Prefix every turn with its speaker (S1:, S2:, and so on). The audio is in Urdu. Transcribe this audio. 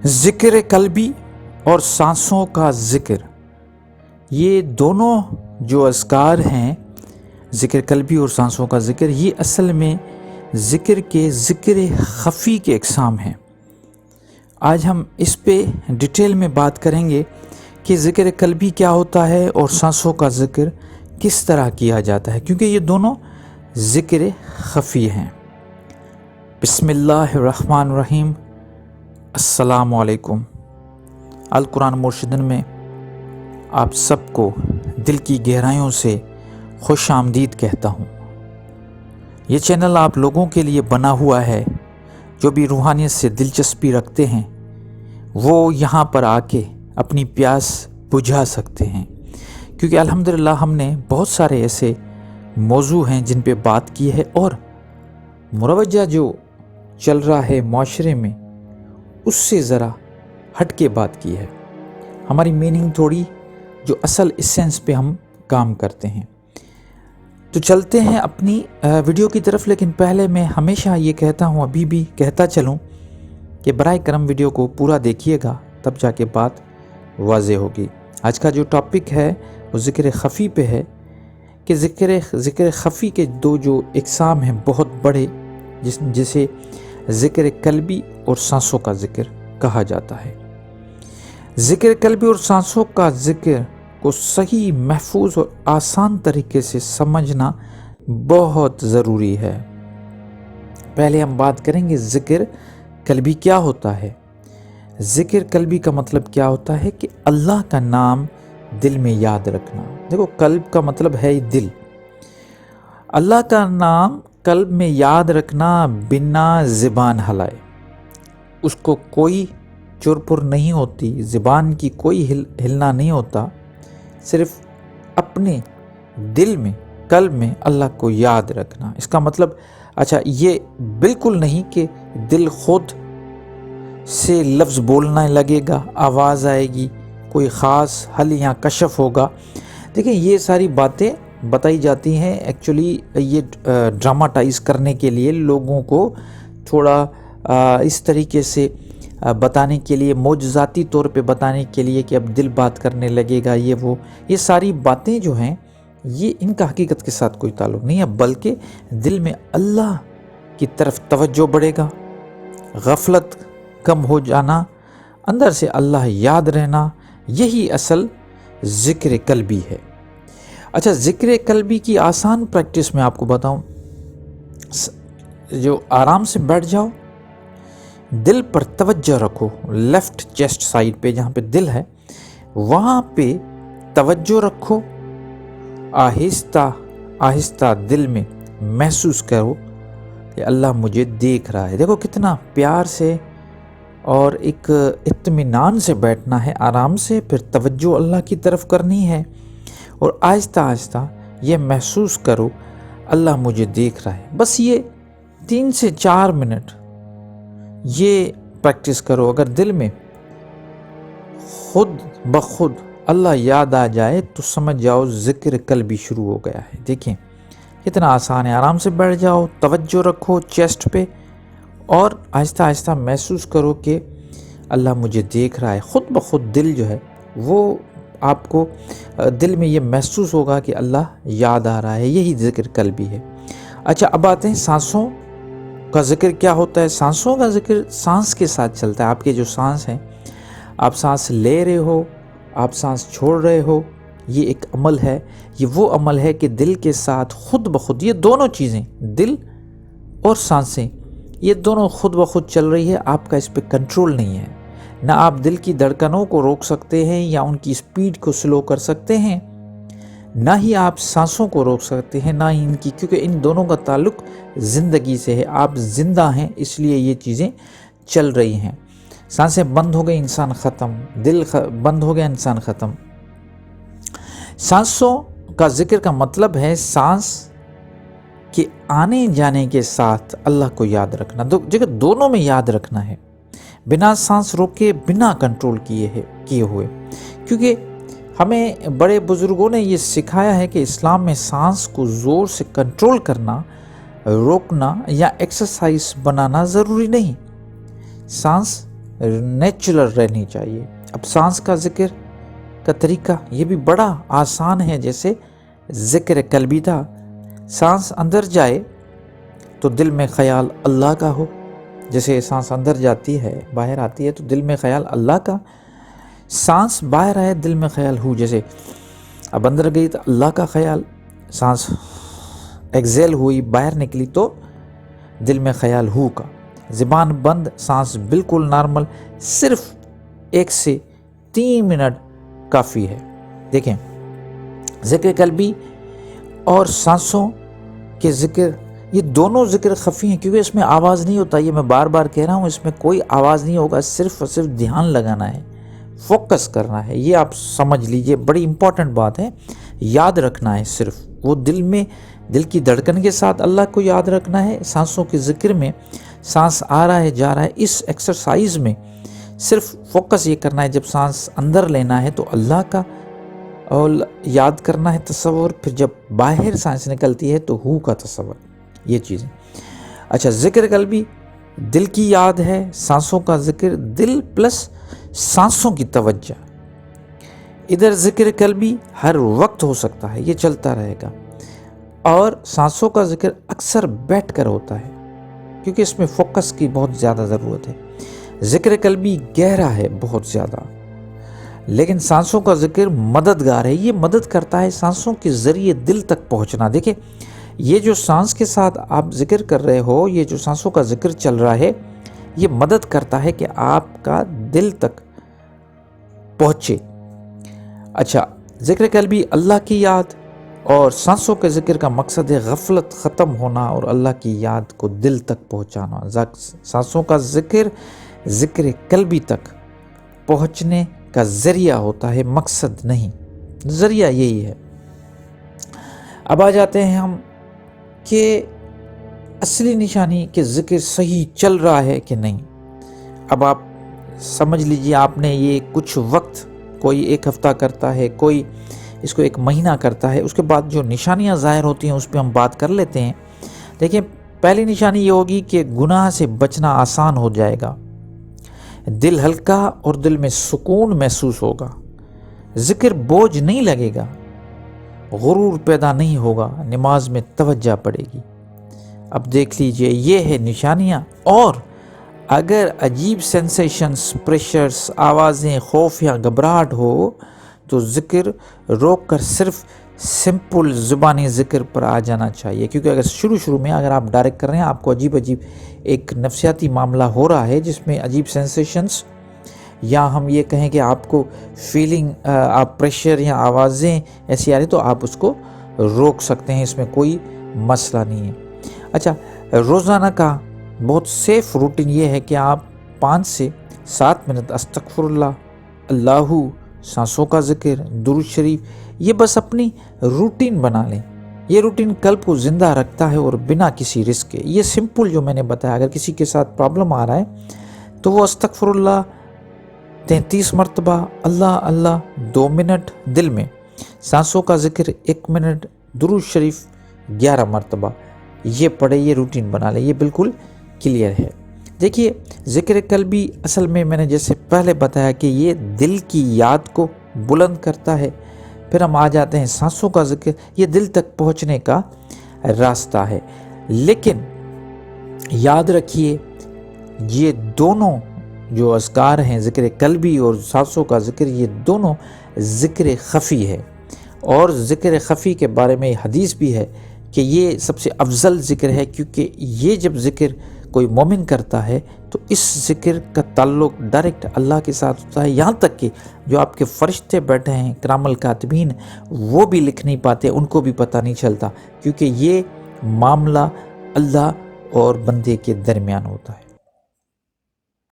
S1: ذکر قلبی اور سانسوں کا ذکر، یہ دونوں جو اذکار ہیں، ذکر قلبی اور سانسوں کا ذکر، یہ اصل میں ذکر خفی کے اقسام ہیں۔ آج ہم اس پہ ڈیٹیل میں بات کریں گے کہ ذکر قلبی کیا ہوتا ہے اور سانسوں کا ذکر کس طرح کیا جاتا ہے، کیونکہ یہ دونوں ذکر خفی ہیں۔ بسم اللہ الرحمن الرحیم۔ السلام علیکم۔ القرآن مرشدن میں آپ سب کو دل کی گہرائیوں سے خوش آمدید کہتا ہوں۔ یہ چینل آپ لوگوں کے لیے بنا ہوا ہے جو بھی روحانیت سے دلچسپی رکھتے ہیں، وہ یہاں پر آ کے اپنی پیاس بجھا سکتے ہیں، کیونکہ الحمدللہ ہم نے بہت سارے ایسے موضوع ہیں جن پہ بات کی ہے، اور مروجہ جو چل رہا ہے معاشرے میں اس سے ذرا ہٹ کے بات کی ہے۔ ہماری میننگ تھوڑی جو اصل ایسنس پہ ہم کام کرتے ہیں۔ تو چلتے ہیں اپنی ویڈیو کی طرف، لیکن پہلے میں ہمیشہ یہ کہتا ہوں، ابھی بھی کہتا چلوں کہ برائے کرم ویڈیو کو پورا دیکھیے گا، تب جا کے بات واضح ہوگی۔ آج کا جو ٹاپک ہے وہ ذکر خفی پہ ہے، کہ ذکر خفی کے دو جو اقسام ہیں بہت بڑے، جسے ذکر قلبی اور سانسوں کا ذکر کہا جاتا ہے۔ ذکر قلبی اور سانسوں کا ذکر کو صحیح، محفوظ اور آسان طریقے سے سمجھنا بہت ضروری ہے۔ پہلے ہم بات کریں گے ذکر قلبی کیا ہوتا ہے۔ ذکر قلبی کا مطلب کیا ہوتا ہے کہ اللہ کا نام دل میں یاد رکھنا۔ دیکھو، قلب کا مطلب ہے دل۔ اللہ کا نام قلب میں یاد رکھنا بنا زبان ہلائے، اس کو کوئی چرپر نہیں ہوتی، زبان کی کوئی ہلنا نہیں ہوتا، صرف اپنے دل میں، قلب میں اللہ کو یاد رکھنا۔ اس کا مطلب اچھا یہ بالکل نہیں کہ دل خود سے لفظ بولنے لگے گا، آواز آئے گی، کوئی خاص حل یا کشف ہوگا۔ دیکھیں، یہ ساری باتیں بتائی جاتی ہیں ایکچولی یہ ڈراماٹائز کرنے کے لیے، لوگوں کو تھوڑا اس طریقے سے بتانے کے لیے، معجزاتی طور پہ بتانے کے لیے کہ اب دل بات کرنے لگے گا، یہ ساری باتیں جو ہیں، یہ ان کا حقیقت کے ساتھ کوئی تعلق نہیں ہے، بلکہ دل میں اللہ کی طرف توجہ بڑھے گا، غفلت کم ہو جانا، اندر سے اللہ یاد رہنا، یہی اصل ذکر قلبی ہے۔ اچھا، ذکر قلبی کی آسان پریکٹس میں آپ کو بتاؤں، جو آرام سے بیٹھ جاؤ، دل پر توجہ رکھو، لیفٹ چیسٹ سائڈ پہ جہاں پہ دل ہے وہاں پہ توجہ رکھو، آہستہ آہستہ دل میں محسوس کرو کہ اللہ مجھے دیکھ رہا ہے۔ دیکھو کتنا پیار سے اور ایک اطمینان سے بیٹھنا ہے، آرام سے، پھر توجہ اللہ کی طرف کرنی ہے، اور آہستہ آہستہ یہ محسوس کرو اللہ مجھے دیکھ رہا ہے۔ بس یہ 3 سے 4 منٹ یہ پریکٹس کرو۔ اگر دل میں خود بخود اللہ یاد آ جائے تو سمجھ جاؤ ذکر قلبی شروع ہو گیا ہے۔ دیکھیں کتنا آسان ہے، آرام سے بیٹھ جاؤ، توجہ رکھو چیسٹ پہ، اور آہستہ آہستہ محسوس کرو کہ اللہ مجھے دیکھ رہا ہے۔ خود بخود دل جو ہے وہ آپ کو دل میں یہ محسوس ہوگا کہ اللہ یاد آ رہا ہے، یہی ذکر قلبی ہے۔ اچھا، اب آتے ہیں سانسوں کا ذکر کیا ہوتا ہے۔ سانسوں کا ذکر سانس کے ساتھ چلتا ہے۔ آپ کے جو سانس ہیں، آپ سانس لے رہے ہو، آپ سانس چھوڑ رہے ہو، یہ ایک عمل ہے۔ یہ وہ عمل ہے کہ دل کے ساتھ خود بخود یہ دونوں چیزیں، دل اور سانسیں، یہ دونوں خود بخود چل رہی ہے، آپ کا اس پہ کنٹرول نہیں ہے۔ نہ آپ دل کی دھڑکنوں کو روک سکتے ہیں یا ان کی سپیڈ کو سلو کر سکتے ہیں، نہ ہی آپ سانسوں کو روک سکتے ہیں، نہ ہی ان کی، کیونکہ ان دونوں کا تعلق زندگی سے ہے۔ آپ زندہ ہیں، اس لیے یہ چیزیں چل رہی ہیں۔ سانسیں بند ہو گئی، انسان ختم، دل بند ہو گیا، انسان ختم۔ سانسوں کا ذکر کا مطلب ہے سانس کے آنے جانے کے ساتھ اللہ کو یاد رکھنا، جگہ دونوں میں یاد رکھنا ہے، بنا سانس روکے، بنا کنٹرول کیے ہوئے، کیونکہ ہمیں بڑے بزرگوں نے یہ سکھایا ہے کہ اسلام میں سانس کو زور سے کنٹرول کرنا، روکنا یا ایکسرسائز بنانا ضروری نہیں۔ سانس نیچرل رہنی چاہیے۔ اب سانس کا ذکر کا طریقہ یہ بھی بڑا آسان ہے، جیسے ذکر قلبی تھا، سانس اندر جائے تو دل میں خیال اللہ کا ہو، جیسے سانس اندر جاتی ہے باہر آتی ہے تو دل میں خیال اللہ کا، سانس باہر آئے دل میں خیال ہو، جیسے اب اندر گئی تو اللہ کا خیال، سانس ایکزیل ہوئی باہر نکلی تو دل میں خیال ہو کا، زبان بند، سانس بالکل نارمل، صرف 1 سے 3 منٹ کافی ہے۔ دیکھیں ذکر قلبی اور سانسوں کے ذکر، یہ دونوں ذکر خفی ہیں کیونکہ اس میں آواز نہیں ہوتا، یہ میں بار بار کہہ رہا ہوں، اس میں کوئی آواز نہیں ہوگا، صرف اور صرف دھیان لگانا ہے، فوکس کرنا ہے، یہ آپ سمجھ لیجئے، بڑی امپورٹنٹ بات ہے، یاد رکھنا ہے، صرف وہ دل میں، دل کی دھڑکن کے ساتھ اللہ کو یاد رکھنا ہے۔ سانسوں کے ذکر میں سانس آ رہا ہے جا رہا ہے، اس ایکسرسائز میں صرف فوکس یہ کرنا ہے، جب سانس اندر لینا ہے تو اللہ کا اور یاد کرنا ہے تصور، پھر جب باہر سانس نکلتی ہے تو ہو کا تصور، یہ چیزیں۔ اچھا ذکر قلبی دل کی یاد ہے، سانسوں کا ذکر دل پلس سانسوں کی توجہ۔ ادھر ذکر قلبی ہر وقت ہو سکتا ہے، یہ چلتا رہے گا، اور سانسوں کا ذکر اکثر بیٹھ کر ہوتا ہے کیونکہ اس میں فوکس کی بہت زیادہ ضرورت ہے۔ ذکر قلبی گہرا ہے بہت زیادہ، لیکن سانسوں کا ذکر مددگار ہے، یہ مدد کرتا ہے سانسوں کے ذریعے دل تک پہنچنا۔ دیکھیں یہ جو سانس کے ساتھ آپ ذکر کر رہے ہو، یہ جو سانسوں کا ذکر چل رہا ہے، یہ مدد کرتا ہے کہ آپ کا دل تک پہنچے۔ اچھا ذکر قلبی اللہ کی یاد اور سانسوں کے ذکر کا مقصد ہے غفلت ختم ہونا اور اللہ کی یاد کو دل تک پہنچانا۔ سانسوں کا ذکر ذکر قلبی تک پہنچنے کا ذریعہ ہوتا ہے، مقصد نہیں، ذریعہ یہی ہے۔ اب آ جاتے ہیں ہم کہ اصلی نشانی کہ ذکر صحیح چل رہا ہے کہ نہیں۔ اب آپ سمجھ لیجئے، آپ نے یہ کچھ وقت، کوئی 1 ہفتہ کرتا ہے، کوئی اس کو 1 مہینہ کرتا ہے، اس کے بعد جو نشانیاں ظاہر ہوتی ہیں اس پہ ہم بات کر لیتے ہیں۔ دیکھیں پہلی نشانی یہ ہوگی کہ گناہ سے بچنا آسان ہو جائے گا، دل ہلکا اور دل میں سکون محسوس ہوگا، ذکر بوجھ نہیں لگے گا، غرور پیدا نہیں ہوگا، نماز میں توجہ پڑے گی۔ اب دیکھ لیجئے یہ ہے نشانیاں، اور اگر عجیب سینسیشنز، پریشرز، آوازیں، خوف یا گھبراہٹ ہو تو ذکر روک کر صرف سمپل زبانی ذکر پر آ جانا چاہیے، کیونکہ اگر شروع میں اگر آپ ڈائریکٹ کر رہے ہیں، آپ کو عجیب ایک نفسیاتی معاملہ ہو رہا ہے جس میں عجیب سینسیشنز، یا ہم یہ کہیں کہ آپ کو فیلنگ، آپ پریشر یا آوازیں ایسی آ رہی، تو آپ اس کو روک سکتے ہیں، اس میں کوئی مسئلہ نہیں ہے۔ اچھا روزانہ کا بہت سیف روٹین یہ ہے کہ آپ 5 سے 7 منٹ استغفر اللہ، اللہ، سانسوں کا ذکر، درود شریف، یہ بس اپنی روٹین بنا لیں۔ یہ روٹین قلب کو زندہ رکھتا ہے اور بنا کسی رسک کے، یہ سمپل جو میں نے بتایا، اگر کسی کے ساتھ پرابلم آ رہا ہے تو وہ استغفر اللہ 33 مرتبہ، اللہ اللہ 2 منٹ دل میں، سانسوں کا ذکر 1 منٹ، درود شریف 11 مرتبہ، یہ پڑھے، یہ روٹین بنا لے، یہ بالکل کلیئر ہے۔ دیکھیے ذکر قلبی اصل میں نے جیسے پہلے بتایا کہ یہ دل کی یاد کو بلند کرتا ہے، پھر ہم آ جاتے ہیں سانسوں کا ذکر، یہ دل تک پہنچنے کا راستہ ہے۔ لیکن یاد رکھیے یہ دونوں جو اذکار ہیں، ذکر قلبی اور سانسوں کا ذکر، یہ دونوں ذکر خفی ہے، اور ذکر خفی کے بارے میں حدیث بھی ہے کہ یہ سب سے افضل ذکر ہے، کیونکہ یہ جب ذکر کوئی مومن کرتا ہے تو اس ذکر کا تعلق ڈائریکٹ اللہ کے ساتھ ہوتا ہے، یہاں تک کہ جو آپ کے فرشتے بیٹھے ہیں کرام الکاتبین، وہ بھی لکھ نہیں پاتے، ان کو بھی پتہ نہیں چلتا، کیونکہ یہ معاملہ اللہ اور بندے کے درمیان ہوتا ہے۔